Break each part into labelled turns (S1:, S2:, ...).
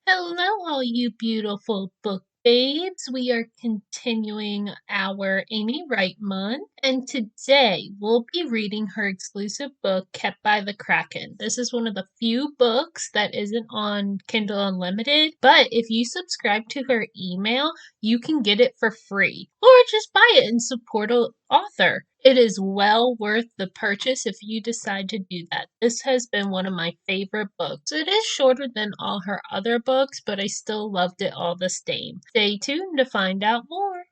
S1: Hello, all you beautiful book babes. We are continuing our Amy Wright month, and today we'll be reading her exclusive book, Kept by the Kraken. This is one of the few books that isn't on Kindle Unlimited, but if you subscribe to her email, you can get it for free, or just buy it and support an author. It is well worth the purchase if you decide to do that. This has been one of my favorite books. It is shorter than all her other books, but I still loved it all the same. Stay tuned to find out more.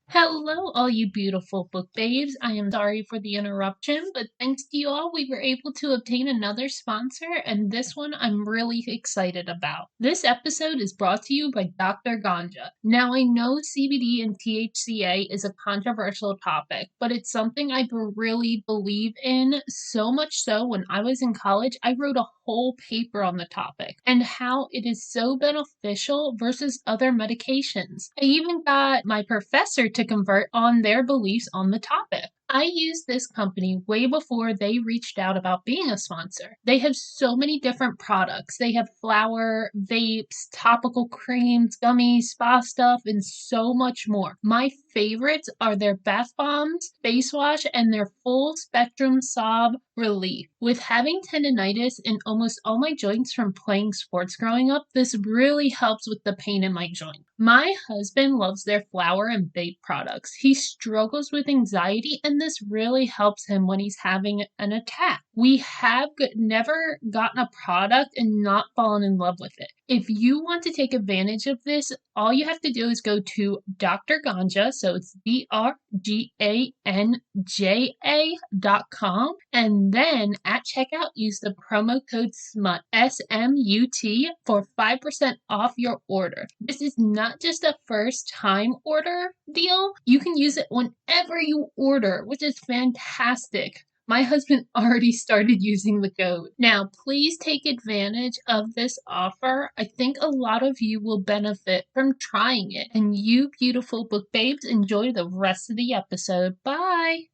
S1: Hello, all you beautiful book babes. I am sorry for the interruption, but thanks to you all, we were able to obtain another sponsor, and this one I'm really excited about. This episode is brought to you by Dr. Ganja. Now, I know CBD and THCA is a controversial topic, but it's something I really believe in, so much so when I was in college, I wrote a whole paper on the topic and how it is so beneficial versus other medications. I even got my professor to convert on their beliefs on the topic. I used this company way before they reached out about being a sponsor. They have so many different products. They have flower, vapes, topical creams, gummies, spa stuff, and so much more. My favorites are their bath bombs, face wash, and their full spectrum sob relief. With having tendinitis in almost all my joints from playing sports growing up, this really helps with the pain in my joint. My husband loves their flower and vape products. He struggles with anxiety, and this really helps him when he's having an attack. We have never gotten a product and not fallen in love with it. If you want to take advantage of this, all you have to do is go to Dr. Ganja, so it's DrGanja.com, and then at checkout, use the promo code SMUT, S-M-U-T, for 5% off your order. This is not just a first-time order deal. You can use it whenever you order, which is fantastic. My husband already started using the code. Now, please take advantage of this offer. I think a lot of you will benefit from trying it. And you beautiful book babes, enjoy the rest of the episode. Bye!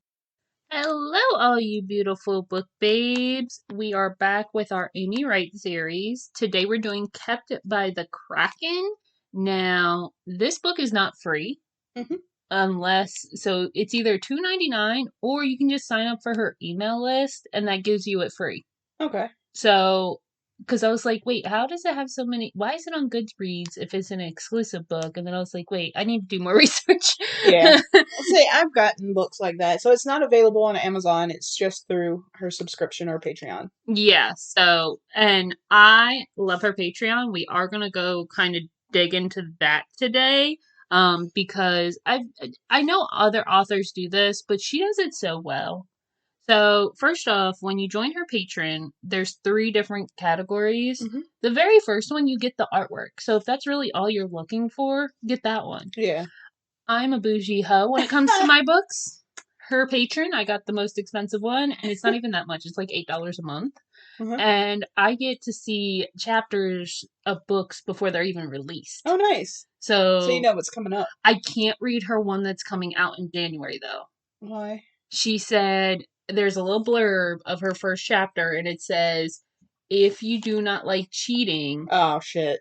S1: Hello, all you beautiful book babes. We are back with our Ami Wright series. Today we're doing Kept by the Kraken. Now, this book is not free. So it's either $2.99 or you can just sign up for her email list and that gives you it free.
S2: Okay.
S1: So, because I was like, wait, how does it have so many? Why is it on Goodreads if it's an exclusive book? And then I was like, wait, I need to do more research.
S2: Yeah. I've gotten books like that. So it's not available on Amazon. It's just through her subscription or Patreon.
S1: Yeah. So, and I love her Patreon. We are going to go kind of dig into that today. Because I know other authors do this, but she does it so well. So first off, when you join her Patreon, there's 3 different categories. The very first one, you get the artwork. So if that's really all you're looking for, get that one.
S2: Yeah.
S1: I'm a bougie hoe when it comes to my books. Her Patreon, I got the most expensive one, and it's not even that much. It's like $8 a month. And I get to see chapters of books before they're even released.
S2: Oh, nice.
S1: So
S2: you know what's coming up.
S1: I can't read her one that's coming out in January, though.
S2: Why?
S1: She said there's a little blurb of her first chapter, and it says, if you do not like cheating...
S2: Oh, shit.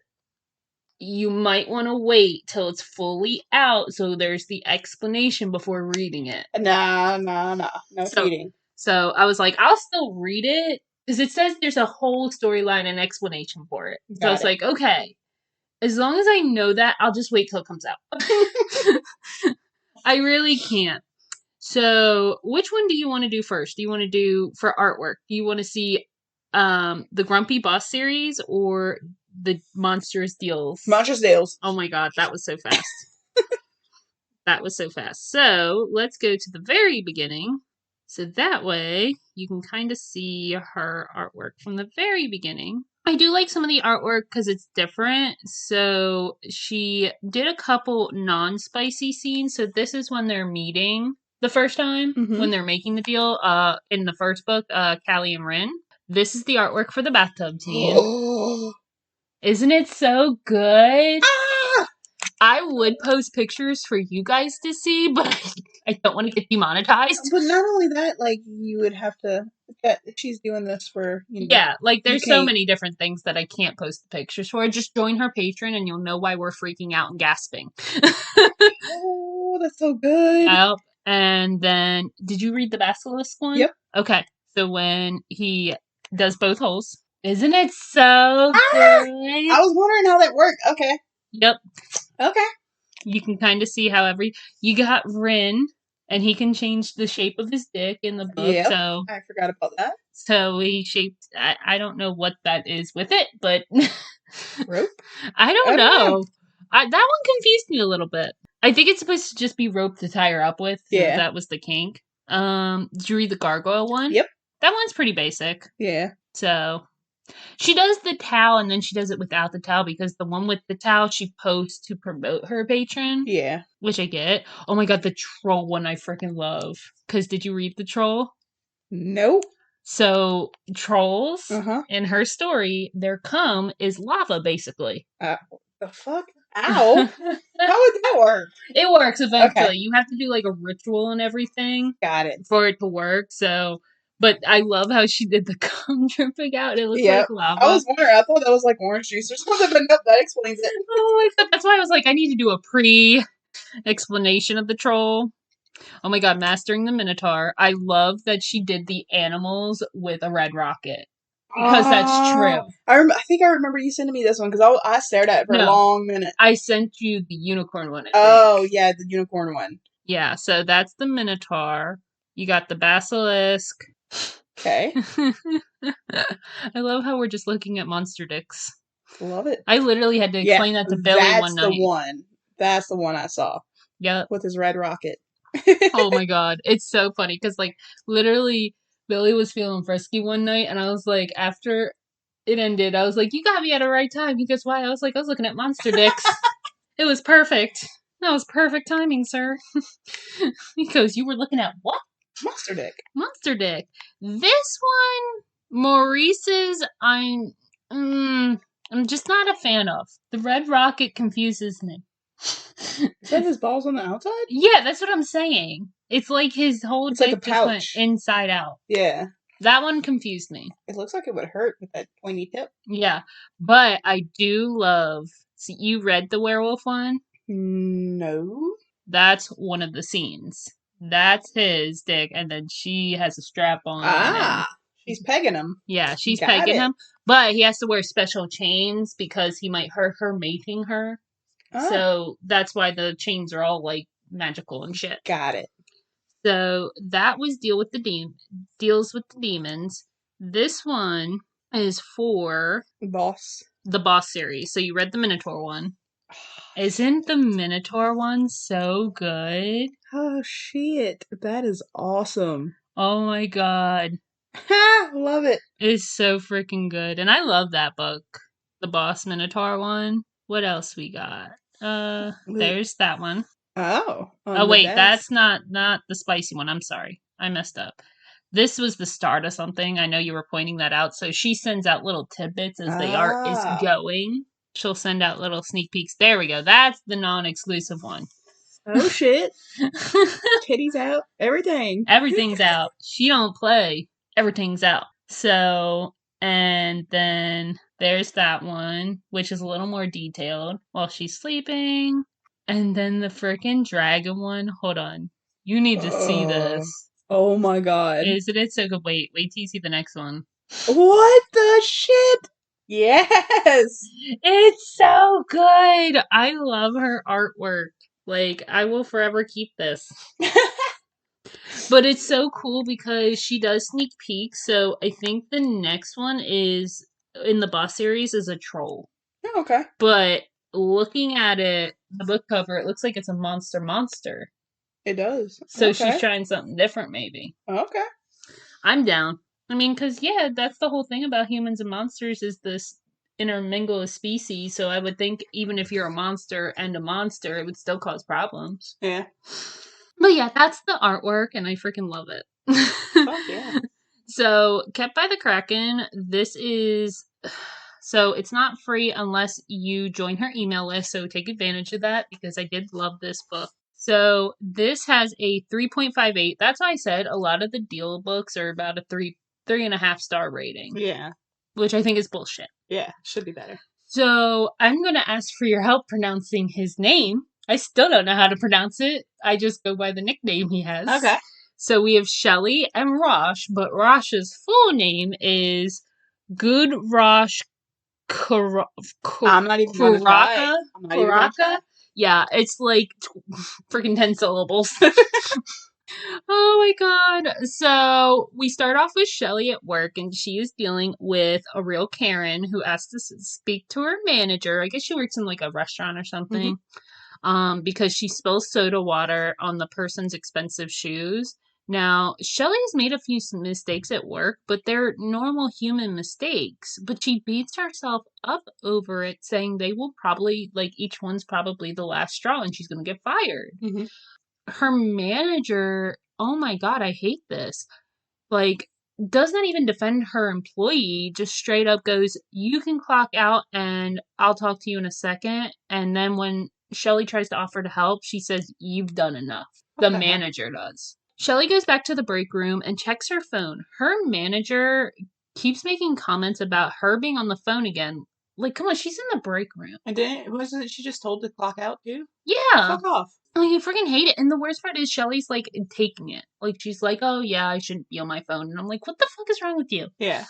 S1: You might want to wait till it's fully out so there's the explanation before reading it.
S2: No cheating.
S1: So I was like, I'll still read it, because it says there's a whole storyline and explanation for it. So I was like, okay. As long as I know that, I'll just wait till it comes out. I really can't. So, which one do you want to do first? Do you want to do for artwork? Do you want to see the Grumpy Boss series or the Monstrous Deals?
S2: Monstrous Deals.
S1: Oh my god, that was so fast. That was so fast. So, let's go to the very beginning. So that way, you can kind of see her artwork from the very beginning. I do like some of the artwork because it's different. So she did a couple non-spicy scenes. So this is when they're meeting the first time, when they're making the deal. In the first book, Callie and Rin. This is the artwork for the bathtub scene. Isn't it so good?
S2: Ah!
S1: I would post pictures for you guys to see, but I don't want to get demonetized.
S2: But not only that, like, you would have to. She's doing this for,
S1: Yeah, like there's so
S2: can't-
S1: many different things that I can't post the pictures for. Just join her Patreon and you'll know why we're freaking out and gasping.
S2: Oh, that's so good.
S1: And then, did you read the basilisk one?
S2: Yep.
S1: Okay, so when he does both holes, isn't it so good?
S2: I was wondering how that worked. Okay.
S1: Yep.
S2: Okay.
S1: You can kind of see how you got Rin, and he can change the shape of his dick in the book.
S2: Yep.
S1: So
S2: I forgot about that.
S1: So he shaped. I don't know what that is with it, but
S2: rope.
S1: I don't know. That one confused me a little bit. I think it's supposed to just be rope to tie her up with.
S2: Yeah.
S1: That was the kink. Did you read the gargoyle one?
S2: Yep.
S1: That one's pretty basic.
S2: Yeah.
S1: So she does the towel and then she does it without the towel because the one with the towel she posts to promote her patron.
S2: Yeah.
S1: Which I get. Oh my god, the troll one I freaking love. Because did you read the troll?
S2: Nope.
S1: So trolls in her story, their cum is lava basically.
S2: The fuck? Ow. How would that work?
S1: It works eventually.
S2: Okay.
S1: You have to do like a ritual and everything.
S2: Got it.
S1: For it to work. So, but I love how she did the cum dripping out. It looks like lava.
S2: I was wondering, I thought that was like orange juice or something, but nope, that explains it.
S1: Oh my god, that's why I was like, I need to do a pre-explanation of the troll. Oh my god, mastering the Minotaur. I love that she did the animals with a red rocket. Because that's true.
S2: I think I remember you sending me this one because I stared at it for a long minute.
S1: I sent you the unicorn one.
S2: Yeah, the unicorn one.
S1: Yeah, so that's the Minotaur. You got the basilisk.
S2: Okay.
S1: I love how we're just looking at monster dicks.
S2: Love it.
S1: I literally had to explain that to Billy one night.
S2: That's the one. That's the one I saw.
S1: Yep.
S2: With his red rocket.
S1: Oh my god. It's so funny because, like, literally, Billy was feeling frisky one night, and I was like, after it ended, I was like, you got me at the right time. Because why? I was like, I was looking at monster dicks. It was perfect. That was perfect timing, sir. Because you were looking at what?
S2: Monster dick.
S1: Monster dick. This one, Maurice's, I'm just not a fan of. The red rocket confuses me.
S2: Is that his balls on the outside?
S1: Yeah, that's what I'm saying. It's like his whole dick
S2: like
S1: just went inside out.
S2: Yeah.
S1: That one confused me.
S2: It looks like it would hurt with that pointy tip.
S1: Yeah. But I do love... See, you read the werewolf one?
S2: No.
S1: That's one of the scenes. That's his dick, and then she has a strap on.
S2: She's pegging him.
S1: Yeah, she's pegging him. But he has to wear special chains because he might hurt her mating her. So that's why the chains are all like magical and shit.
S2: Got it.
S1: So that was deals with the demons. This one is for the boss series. So you read the Minotaur one. Isn't the Minotaur one so good?
S2: Oh shit. That is awesome.
S1: Oh my god.
S2: Love it.
S1: It's so freaking good. And I love that book. The Boss Minotaur one. What else we got? There's that one.
S2: Oh.
S1: Wait, that's not the spicy one. I'm sorry. I messed up. This was the start of something. I know you were pointing that out. So she sends out little tidbits as the art is going. She'll send out little sneak peeks. There we go. That's the non-exclusive one.
S2: Oh shit. Titties out. Everything.
S1: Everything's out. She don't play. Everything's out. So, and then there's that one, which is a little more detailed while she's sleeping. And then the frickin' dragon one. Hold on. You need to see this.
S2: Oh my god.
S1: Isn't it so good? Wait till you see the next one.
S2: What the shit? Yes!
S1: It's so good! I love her artwork. Like, I will forever keep this. But it's so cool because she does sneak peeks. So I think the next one is, in the boss series, is a troll.
S2: Oh, okay.
S1: But looking at it, the book cover, it looks like it's a monster.
S2: It does.
S1: So she's trying something different, maybe.
S2: Okay.
S1: I'm down. I mean, because, yeah, that's the whole thing about humans and monsters is this intermingle of species. So I would think even if you're a monster and a monster, it would still cause problems.
S2: Yeah.
S1: But yeah, that's the artwork, and I freaking love it.
S2: Fuck yeah.
S1: So, Kept by the Kraken, this is... So it's not free unless you join her email list. So take advantage of that because I did love this book. So this has a 3.58. That's why I said a lot of the deal books are about a 3.5 star rating.
S2: Yeah.
S1: Which I think is bullshit.
S2: Yeah, should be better.
S1: So I'm going to ask for your help pronouncing his name. I still don't know how to pronounce it. I just go by the nickname he has.
S2: Okay.
S1: So we have Shelley and Rosh, but Rosh's full name is Good Rosh
S2: I'm not even going to try.
S1: Karaka? Yeah, it's like freaking 10 syllables. Oh my god. So we start off with Shelley at work, and she is dealing with a real Karen who asks to speak to her manager. I guess she works in like a restaurant or something. Because she spills soda water on the person's expensive shoes. Now, Shelley has made a few mistakes at work, but they're normal human mistakes. But she beats herself up over it, saying they will probably, like, each one's probably the last straw and she's going to get fired.
S2: Mm-hmm.
S1: Her manager, oh my god, I hate this. Like, does not even defend her employee, just straight up goes, you can clock out and I'll talk to you in a second. And then when Shelley tries to offer to help, she says, you've done enough. The manager does. Shelley goes back to the break room and checks her phone. Her manager keeps making comments about her being on the phone again. Like, come on, she's in the break room.
S2: And wasn't she just told to clock out too?
S1: Yeah.
S2: Fuck off.
S1: Like, I freaking hate it. And the worst part is Shelley's, like, taking it. Like, she's like, oh, yeah, I shouldn't be on my phone. And I'm like, what the fuck is wrong with you?
S2: Yeah.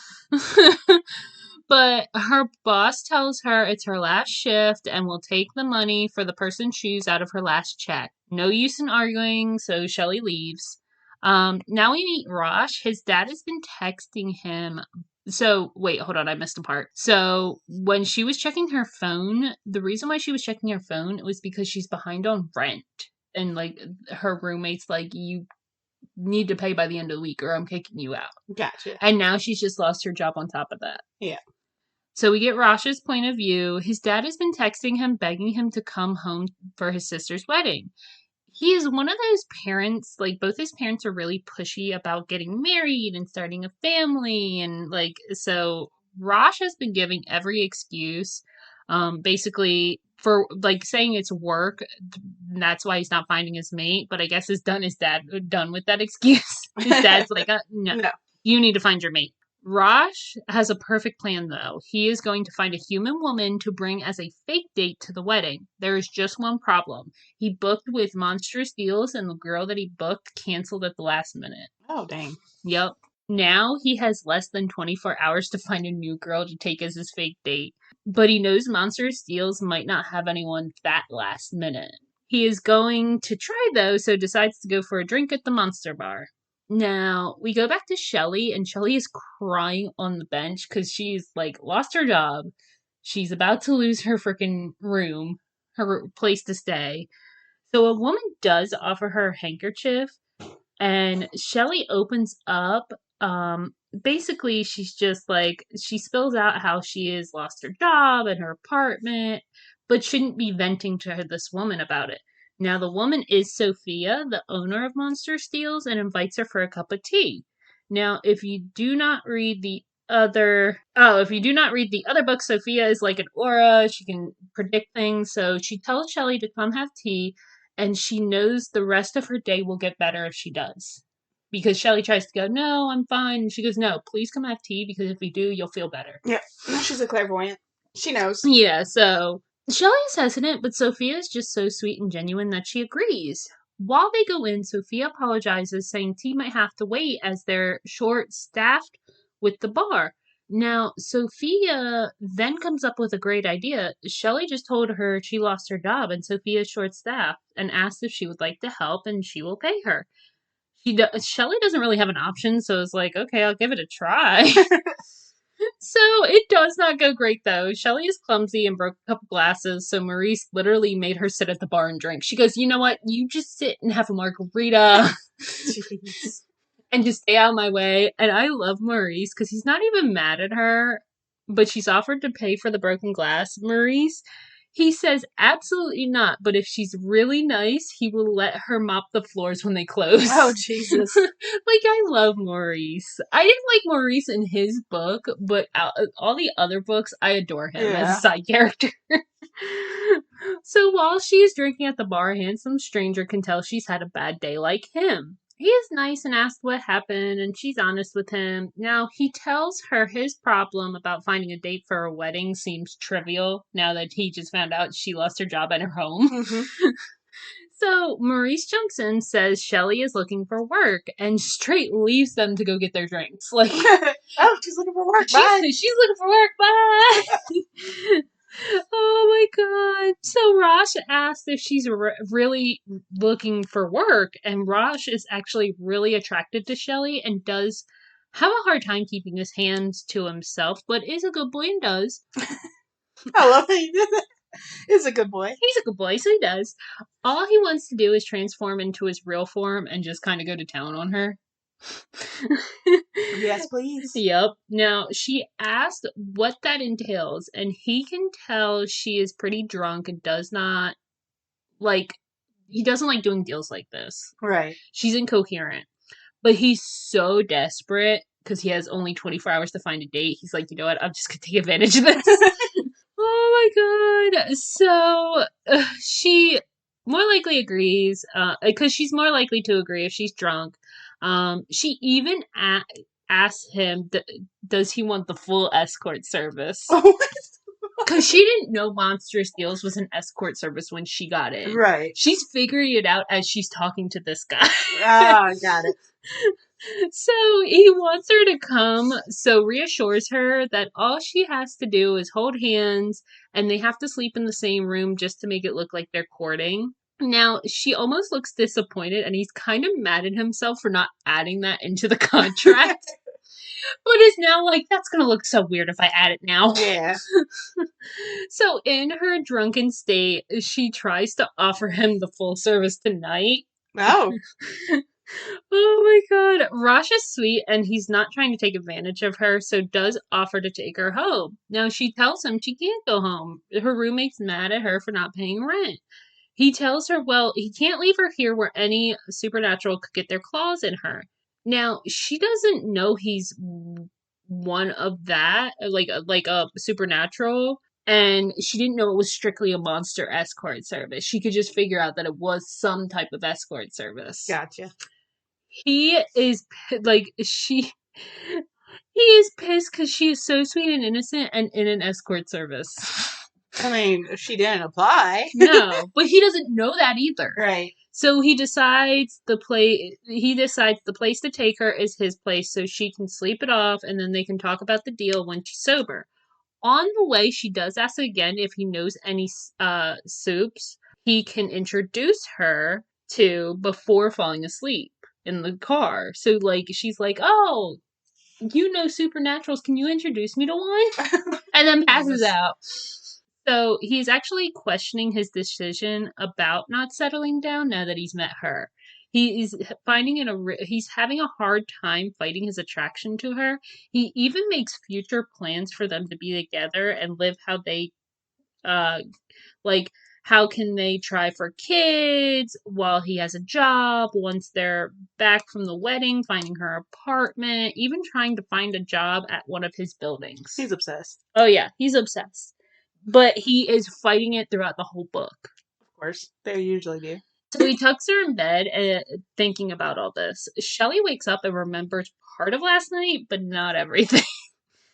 S1: But her boss tells her it's her last shift and will take the money for the person's shoes out of her last check. No use in arguing, so Shelley leaves. Now we meet Rosh. His dad has been texting him. So, wait, hold on, I missed a part. So, when she was checking her phone, the reason why she was checking her phone was because she's behind on rent. And, like, her roommate's like, you need to pay by the end of the week or I'm kicking you out.
S2: Gotcha.
S1: And now she's just lost her job on top of that.
S2: Yeah.
S1: So we get Rosh's point of view. His dad has been texting him, begging him to come home for his sister's wedding. He is one of those parents, like, both his parents are really pushy about getting married and starting a family. And, like, so Rosh has been giving every excuse, basically, for, like, saying it's work. That's why he's not finding his mate. But I guess his dad done with that excuse. His dad's like, no, you need to find your mate. Rosh has a perfect plan, though. He is going to find a human woman to bring as a fake date to the wedding. There is just one problem. He booked with Monstrous deals, and the girl that he booked canceled at the last minute.
S2: Oh, dang.
S1: Yep. Now he has less than 24 hours to find a new girl to take as his fake date. But he knows Monstrous deals might not have anyone that last minute. He is going to try, though, so decides to go for a drink at the Monster Bar. Now, we go back to Shelley, and Shelley is crying on the bench because she's, like, lost her job. She's about to lose her freaking room, her place to stay. So a woman does offer her a handkerchief, and Shelley opens up. Basically, she's just, like, she spills out how she has lost her job and her apartment, but shouldn't be venting to this woman about it. Now, the woman is Sophia, the owner of Monster Steals, and invites her for a cup of tea. Now, if you do not read the other book, Sophia is like an aura. She can predict things. So she tells Shelley to come have tea, and she knows the rest of her day will get better if she does. Because Shelley tries to go, no, I'm fine. And she goes, no, please come have tea, because if we do, you'll feel better.
S2: Yeah, she's a clairvoyant. She knows.
S1: Yeah, so Shelley is hesitant, but Sophia is just so sweet and genuine that she agrees. While they go in, Sophia apologizes, saying tea might have to wait as they're short-staffed with the bar. Now, Sophia then comes up with a great idea. Shelley just told her she lost her job and Sophia's short-staffed and asked if she would like to help and she will pay her. Shelley doesn't really have an option, so it's like, okay, I'll give it a try. So it does not go great, though. Shelley is clumsy and broke a couple glasses, so Maurice literally made her sit at the bar and drink. She goes, you know what? You just sit and have a margarita and just stay out of my way. And I love Maurice because he's not even mad at her, but she's offered to pay for the broken glass. Maurice, He says absolutely not, but if she's really nice, he will let her mop the floors when they close.
S2: Oh, Jesus.
S1: Like, I love Maurice. I didn't like Maurice in his book, but all the other books, I adore him as a side character. So while she is drinking at the bar, a handsome stranger can tell she's had a bad day like him. He is nice and asks what happened, and she's honest with him. Now, he tells her his problem about finding a date for her wedding seems trivial now that he just found out she lost her job at her home.
S2: Mm-hmm.
S1: So Maurice jumps in, says Shelley is looking for work, and straight leaves them to go get their drinks. Like,
S2: oh, she's looking for work. Bye.
S1: She's looking for work. Bye. Oh my god. So Rosh asks if she's really looking for work, and Rosh is actually really attracted to Shelley and does have a hard time keeping his hands to himself, but is a good boy and does.
S2: I love how you did that. He's a good boy.
S1: He's a good boy, so he does. All he wants to do is transform into his real form and just kind of go to town on her.
S2: Yes, please.
S1: Yep. Now, she asked what that entails, and he can tell she is pretty drunk and does not he doesn't like doing deals like this.
S2: Right.
S1: She's incoherent. But he's so desperate because he has only 24 hours to find a date. He's like, you know what? I'm just going to take advantage of this. Oh my god. So she more likely agrees because she's more likely to agree if she's drunk. She even asks him, does he want the full escort service? Because she didn't know Monstrous Deals was an escort service when she got in.
S2: Right.
S1: She's figuring it out as she's talking to this guy.
S2: Oh, got it.
S1: So he wants her to come, so reassures her that all she has to do is hold hands, and they have to sleep in the same room just to make it look like they're courting. Now, she almost looks disappointed, and he's kind of mad at himself for not adding that into the contract. But is now like, that's gonna look so weird if I add it now.
S2: Yeah.
S1: So in her drunken state, she tries to offer him the full service tonight.
S2: Oh.
S1: Oh my god. Rosh is sweet and he's not trying to take advantage of her, so does offer to take her home. Now she tells him she can't go home. Her roommate's mad at her for not paying rent. He tells her, well, he can't leave her here where any supernatural could get their claws in her. Now, she doesn't know he's one of that, like a supernatural, and she didn't know it was strictly a monster escort service. She could just figure out that it was some type of escort service.
S2: Gotcha.
S1: He is he is pissed because she is so sweet and innocent and in an escort service.
S2: I mean, she didn't apply.
S1: No, but he doesn't know that either.
S2: Right.
S1: So he decides the place to take her is his place so she can sleep it off and then they can talk about the deal when she's sober. On the way, she does ask again if he knows any soups he can introduce her to before falling asleep in the car. So, she's like, oh, you know supernaturals, can you introduce me to one? And then passes out. So, he's actually questioning his decision about not settling down now that he's met her. He's he's having a hard time fighting his attraction to her. He even makes future plans for them to be together and live how they, how can they try for kids while he has a job, once they're back from the wedding, finding her apartment, even trying to find a job at one of his buildings.
S2: He's obsessed.
S1: Oh yeah, he's obsessed. But he is fighting it throughout the whole book.
S2: Of course, they usually do.
S1: So he tucks her in bed, thinking about all this. Shelley wakes up and remembers part of last night, but not everything.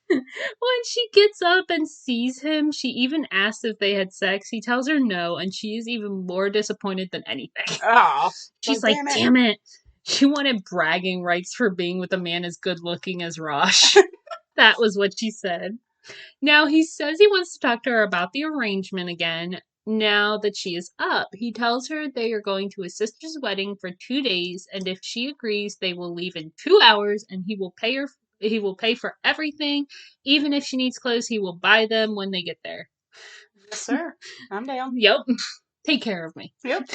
S1: When she gets up and sees him, she even asks if they had sex. He tells her no, and she is even more disappointed than anything.
S2: Oh,
S1: she's like, damn it. She wanted bragging rights for being with a man as good looking as Rosh. That was what she said. Now, he says he wants to talk to her about the arrangement again, now that she is up. He tells her they are going to his sister's wedding for 2 days, and if she agrees, they will leave in 2 hours, and he will pay for everything. Even if she needs clothes, he will buy them when they get there.
S2: Yes, sir. I'm down.
S1: Yep. Take care of me.
S2: Yep.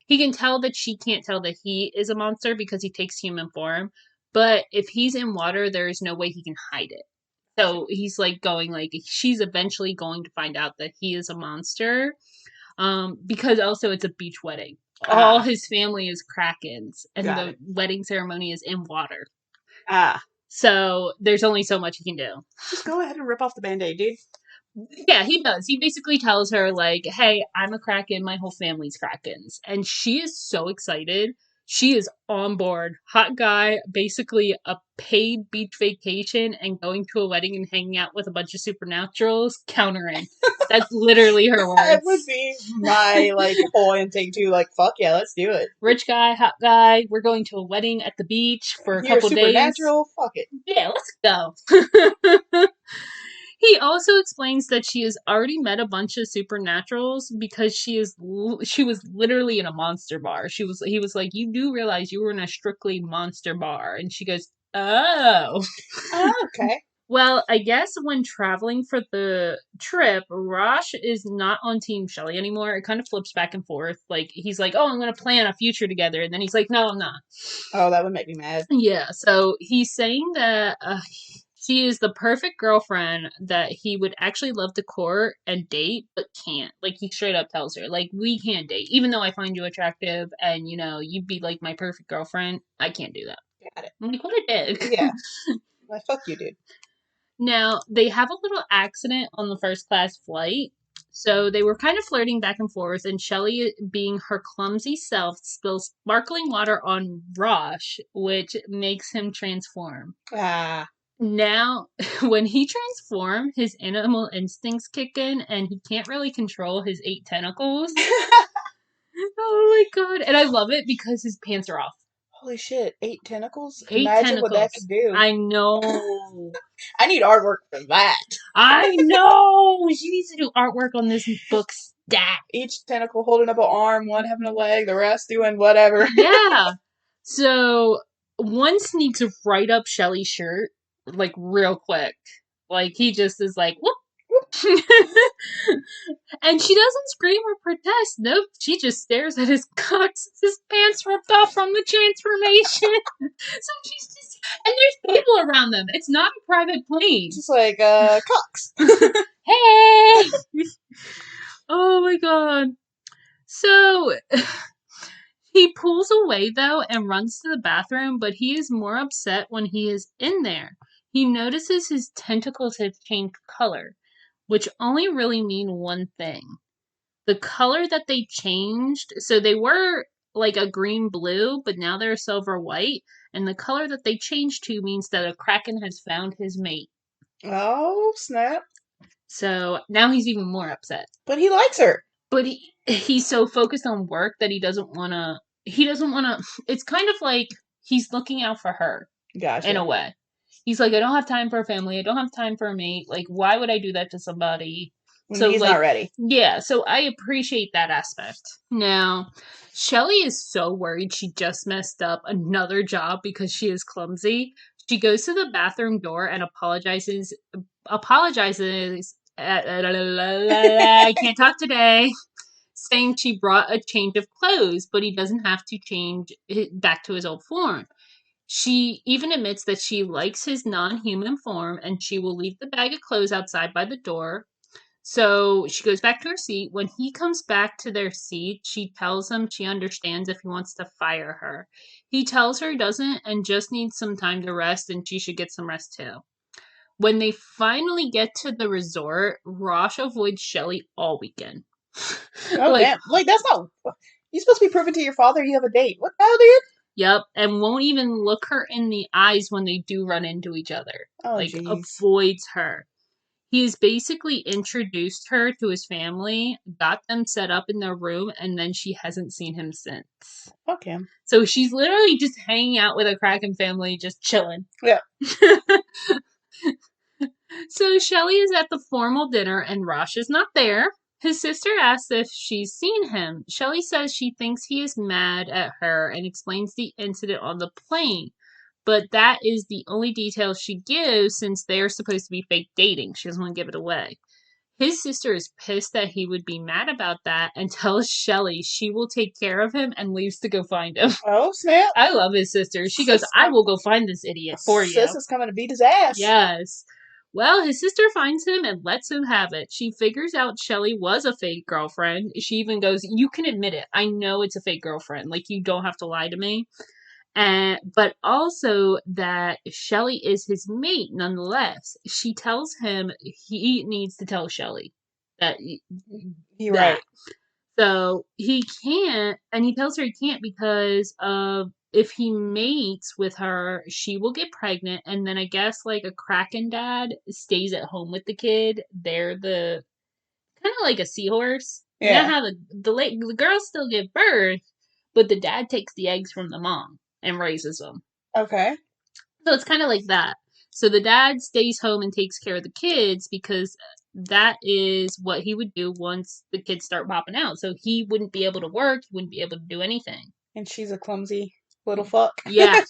S1: He can tell that she can't tell that he is a monster because he takes human form, but if he's in water, there is no way he can hide it. So he's like going like she's eventually going to find out that he is a monster. Because also it's a beach wedding. All his family is Krakens, and the wedding ceremony is in water. So there's only so much he can do.
S2: Just go ahead and rip off the Band-Aid, dude.
S1: Yeah, he does. He basically tells her, like, hey, I'm a Kraken, my whole family's Krakens. And she is so excited. She is on board. Hot guy, basically a paid beach vacation and going to a wedding and hanging out with a bunch of supernaturals, countering. That's literally her words.
S2: That would be my, like, whole intake too. Like, fuck yeah, let's do it.
S1: Rich guy, hot guy, we're going to a wedding at the beach for a couple days.
S2: You're supernatural, fuck it.
S1: Yeah, let's go. He also explains that she has already met a bunch of supernaturals because she was literally in a monster bar. He was like, you do realize you were in a strictly monster bar, and she goes, oh,
S2: okay.
S1: Well, I guess when traveling for the trip, Rosh is not on Team Shelley anymore. It kind of flips back and forth. Like, he's like, oh, I'm going to plan a future together. And then he's like, no, I'm not.
S2: Oh, that would make me mad.
S1: Yeah, so he's saying that she is the perfect girlfriend that he would actually love to court and date, but can't. Like, he straight up tells her, like, we can't date. Even though I find you attractive and, you know, you'd be, like, my perfect girlfriend, I can't do that.
S2: Got it.
S1: I'm like, what a dick.
S2: Yeah. Well, fuck you, dude.
S1: Now, they have a little accident on the first class flight. So they were kind of flirting back and forth, and Shelley, being her clumsy self, spills sparkling water on Rosh, which makes him transform. Now, when he transforms, his animal instincts kick in, and he can't really control his 8 tentacles. Oh my god. And I love it because his pants are off.
S2: Holy shit, 8 tentacles?
S1: 8
S2: Imagine
S1: tentacles.
S2: what that could do.
S1: I know.
S2: I need artwork for that.
S1: I know! She needs to do artwork on this book stat.
S2: Each tentacle holding up an arm, one having a leg, the rest doing whatever.
S1: Yeah. So, one sneaks right up Shelley's shirt, like, real quick. Like, he just is like, whoop. And she doesn't scream or protest. Nope, she just stares at his cocks. His pants ripped off from the transformation. So she's just, and there's people around them. It's not a private plane.
S2: Just like, cocks.
S1: Hey! Oh my god. So, he pulls away though and runs to the bathroom, but he is more upset when he is in there. He notices his tentacles have changed color, which only really mean one thing. The color that they changed, so they were like a green-blue, but now they're silver-white, and the color that they changed to means that a Kraken has found his mate.
S2: Oh, snap.
S1: So now he's even more upset.
S2: But he likes her.
S1: But he's so focused on work that he doesn't want to, it's kind of like he's looking out for her.
S2: Gotcha.
S1: In a way. He's like, I don't have time for a family. I don't have time for a mate. Like, why would I do that to somebody?
S2: When he's not ready.
S1: Yeah, so I appreciate that aspect. Now, Shelley is so worried she just messed up another job because she is clumsy. She goes to the bathroom door and apologizes. I can't talk today. Saying she brought a change of clothes, but he doesn't have to change it back to his old form. She even admits that she likes his non-human form and she will leave the bag of clothes outside by the door. So she goes back to her seat. When he comes back to their seat, she tells him she understands if he wants to fire her. He tells her he doesn't and just needs some time to rest, and she should get some rest too. When they finally get to the resort, Rosh avoids Shelley all weekend.
S2: Oh, damn. Like, that's not... You're supposed to be proving to your father you have a date. What the hell, dude?
S1: Yep, and won't even look her in the eyes when they do run into each other.
S2: Oh,
S1: like,
S2: geez.
S1: Avoids her. He's basically introduced her to his family, got them set up in their room, and then she hasn't seen him since.
S2: Okay.
S1: So she's literally just hanging out with a Kraken family, just chilling.
S2: Yeah.
S1: So Shelley is at the formal dinner, and Rosh is not there. His sister asks if she's seen him. Shelley says she thinks he is mad at her and explains the incident on the plane. But that is the only detail she gives since they're supposed to be fake dating. She doesn't want to give it away. His sister is pissed that he would be mad about that and tells Shelley she will take care of him and leaves to go find him.
S2: Oh, snap.
S1: I love his sister. She goes, I will go find this idiot for you.
S2: Sis is coming to beat his ass.
S1: Yes. Well, his sister finds him and lets him have it. She figures out Shelly was a fake girlfriend. She even goes, "You can admit it. I know it's a fake girlfriend. Like, you don't have to lie to me." And but also that Shelly is his mate nonetheless. She tells him he needs to tell Shelly that
S2: You're
S1: that.
S2: right.
S1: So he can't, and he tells her he can't because of if he mates with her, she will get pregnant, and then I guess like a Kraken dad stays at home with the kid. They're the kind of like a seahorse. You know
S2: Yeah.
S1: how the girls still give birth, but the dad takes the eggs from the mom and raises them.
S2: Okay.
S1: So it's kind of like that. So the dad stays home and takes care of the kids because that is what he would do once the kids start popping out. So he wouldn't be able to work, he wouldn't be able to do anything.
S2: And she's a clumsy little fuck.
S1: Yeah,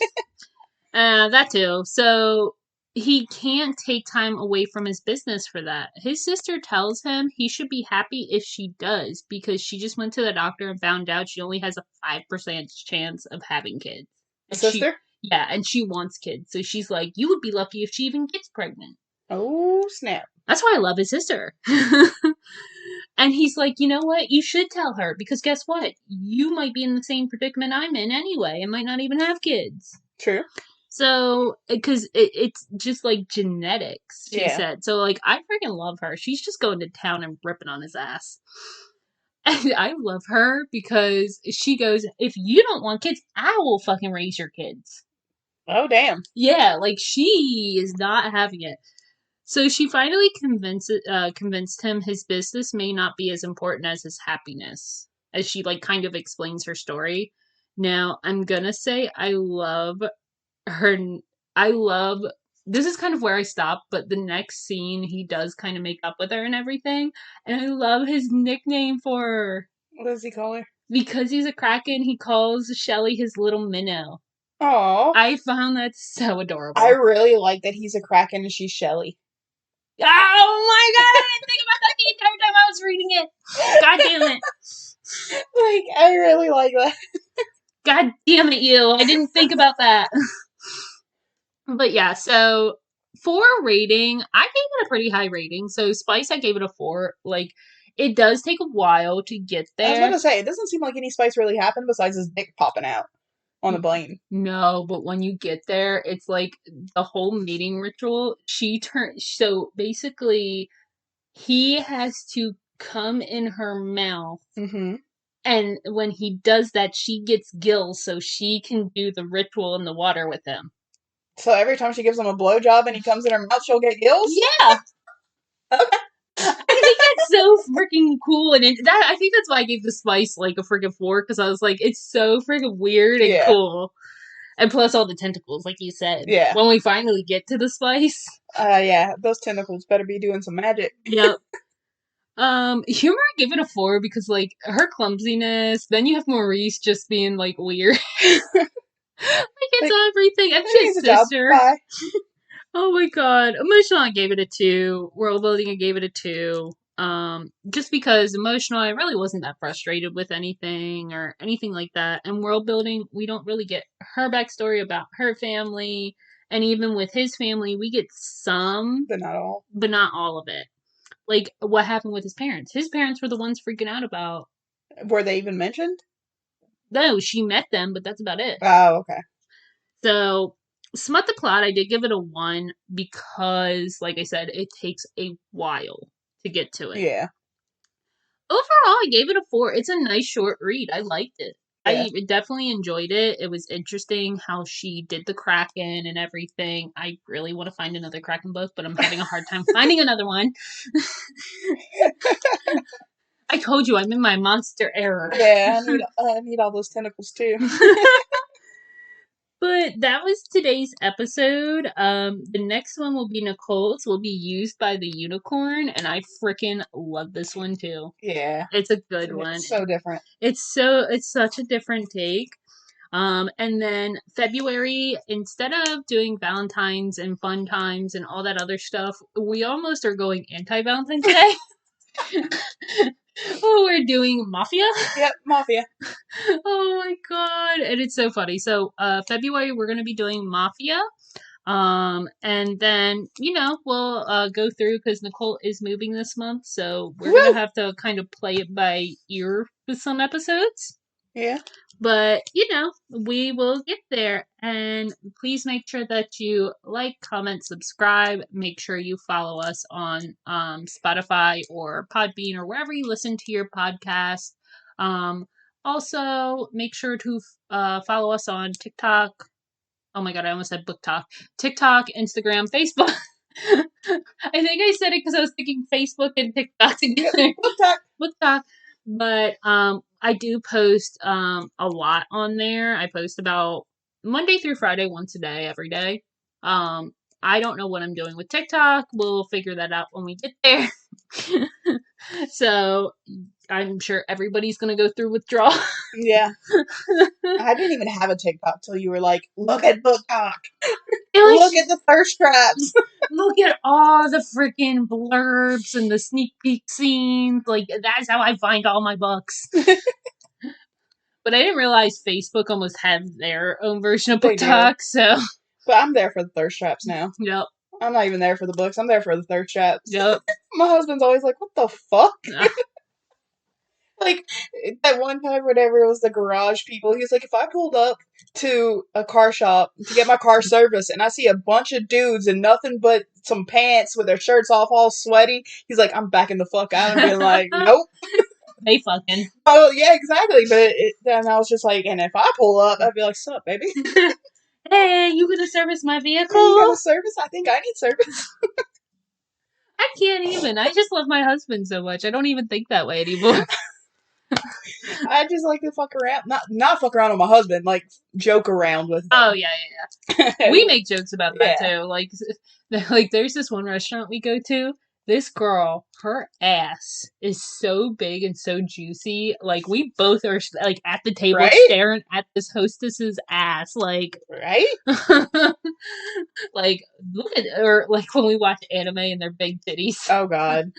S1: that too. So he can't take time away from his business for that. His sister tells him he should be happy if she does because she just went to the doctor and found out she only has a 5% chance of having kids.
S2: A sister?
S1: Yeah, and she wants kids. So she's like, you would be lucky if she even gets pregnant.
S2: Oh, snap.
S1: That's why I love his sister. And he's like, you know what? You should tell her because guess what? You might be in the same predicament I'm in anyway and might not even have kids.
S2: True.
S1: So, because it's just like genetics, she
S2: Yeah.
S1: said. So, like, I freaking love her. She's just going to town and ripping on his ass. And I love her because she goes, if you don't want kids, I will fucking raise your kids.
S2: Oh, damn.
S1: Yeah, like, she is not having it. So she finally convinced him his business may not be as important as his happiness, as she like kind of explains her story. Now I'm gonna say I love her. I love this is kind of where I stop, but the next scene he does kind of make up with her and everything, and I love his nickname for her
S2: What does he call her?
S1: because he's a Kraken. He calls Shelly his little minnow.
S2: Oh.
S1: I found that so adorable.
S2: I really like that he's a Kraken and she's Shelly.
S1: Oh my god, I didn't think about that the entire time I was reading it. God damn it.
S2: Like, I really like that.
S1: God damn it, you. I didn't think about that. But yeah, so for rating, I gave it a pretty high rating. So Spice, I gave it a 4. Like, it does take a while to get there.
S2: I was going to say, it doesn't seem like any spice really happened besides his dick popping out on the plane.
S1: No, but when you get there, it's like the whole mating ritual. So basically, he has to come in her mouth.
S2: Mm-hmm.
S1: And when he does that, she gets gills so she can do the ritual in the water with him.
S2: So every time she gives him a blowjob and he comes in her mouth, she'll get gills?
S1: Yeah!
S2: Okay.
S1: I think that's so freaking cool, and I think that's why I gave the Spice like a freaking 4 because I was like, it's so freaking weird and cool, and plus all the tentacles, like you said.
S2: Yeah.
S1: When we finally get to the Spice.
S2: Yeah, those tentacles better be doing some magic.
S1: Yep. Humor, I give it a 4 because like her clumsiness. Then you have Maurice just being like weird. Like it's everything. And his sister.
S2: Bye.
S1: Oh my god. Emotional, I gave it a 2. World building, I gave it a 2. Just because emotional, I really wasn't that frustrated with anything or anything like that. And world building, we don't really get her backstory about her family. And even with his family, we get some.
S2: But not all.
S1: But not all of it. Like, what happened with his parents. His parents were the ones freaking out about.
S2: Were they even mentioned?
S1: No, she met them, but that's about it.
S2: Oh, okay.
S1: So, Smut the Plot, I did give it a 1 because, like I said, it takes a while to get to it.
S2: Yeah.
S1: Overall, I gave it a 4. It's a nice short read. I liked it. Yeah. I definitely enjoyed it. It was interesting how she did the Kraken and everything. I really want to find another Kraken book, but I'm having a hard time finding another one. I told you, I'm in my monster era.
S2: Yeah, I need all those tentacles too.
S1: But that was today's episode. The next one will be Nicole's. Will be Used by the Unicorn, and I freaking love this one too.
S2: Yeah,
S1: it's a good one.
S2: It's so different.
S1: It's such a different take. And then February, instead of doing Valentine's and fun times and all that other stuff, we almost are going anti-Valentine's Day. Oh, we're doing Mafia?
S2: Yep, Mafia.
S1: Oh my god. And it's so funny. So, February, we're going to be doing Mafia. And then, we'll go through because Nicole is moving this month, so we're
S2: Woo!
S1: gonna have to kind of play it by ear with some episodes.
S2: Yeah.
S1: But, we will get there. And please make sure that you like, comment, subscribe. Make sure you follow us on Spotify or Podbean or wherever you listen to your podcast. Also, make sure to follow us on TikTok. Oh my god, I almost said book talk. TikTok, Instagram, Facebook. I think I said it because I was thinking Facebook and TikTok together.
S2: Book talk.
S1: Book talk. But I do post a lot on there. I post about Monday through Friday, once a day, every day. I don't know what I'm doing with TikTok. We'll figure that out when we get there. So I'm sure everybody's gonna go through withdrawal.
S2: Yeah. I didn't even have a TikTok till you were like, look at book talk.
S1: Was,
S2: look at the thirst traps.
S1: Look at all the freaking blurbs and the sneak peek scenes. Like, that's how I find all my books. But I didn't realize Facebook almost had their own version of book talk, so.
S2: But I'm there for the thirst traps now.
S1: Yep.
S2: I'm not even there for the books. I'm there for the thirst traps.
S1: Yep.
S2: My husband's always like, what the fuck? Like, that one time, whenever it was the garage people, he was like, if I pulled up to a car shop to get my car serviced and I see a bunch of dudes in nothing but some pants with their shirts off all sweaty, he's like, I'm backing the fuck out and being like, nope.
S1: They fucking.
S2: Oh, yeah, exactly. But then I was just like, and if I pull up, I'd be like, sup, baby?
S1: Hey, you gonna service my vehicle?
S2: Hey, you got a service? I think I need service.
S1: I can't even. I just love my husband so much. I don't even think that way anymore.
S2: I just like to fuck around. Not fuck around with my husband, like joke around with him.
S1: Oh, yeah. We make jokes about that, too. Like, there's this one restaurant we go to. This girl, her ass is so big and so juicy. Like, we both are, like, at the table staring at this hostess's ass. Like,
S2: right?
S1: Like, look at, or, like, when we watch anime and their big titties.
S2: Oh, God.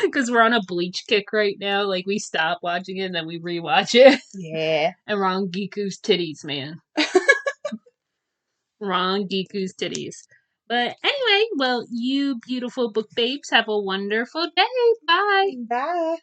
S1: Because we're on a Bleach kick right now. Like, we stop watching it and then we rewatch it.
S2: Yeah.
S1: And we're on Giku's titties, man. We're on Giku's titties. But anyway, well, you beautiful book babes, have a wonderful day. Bye.
S2: Bye.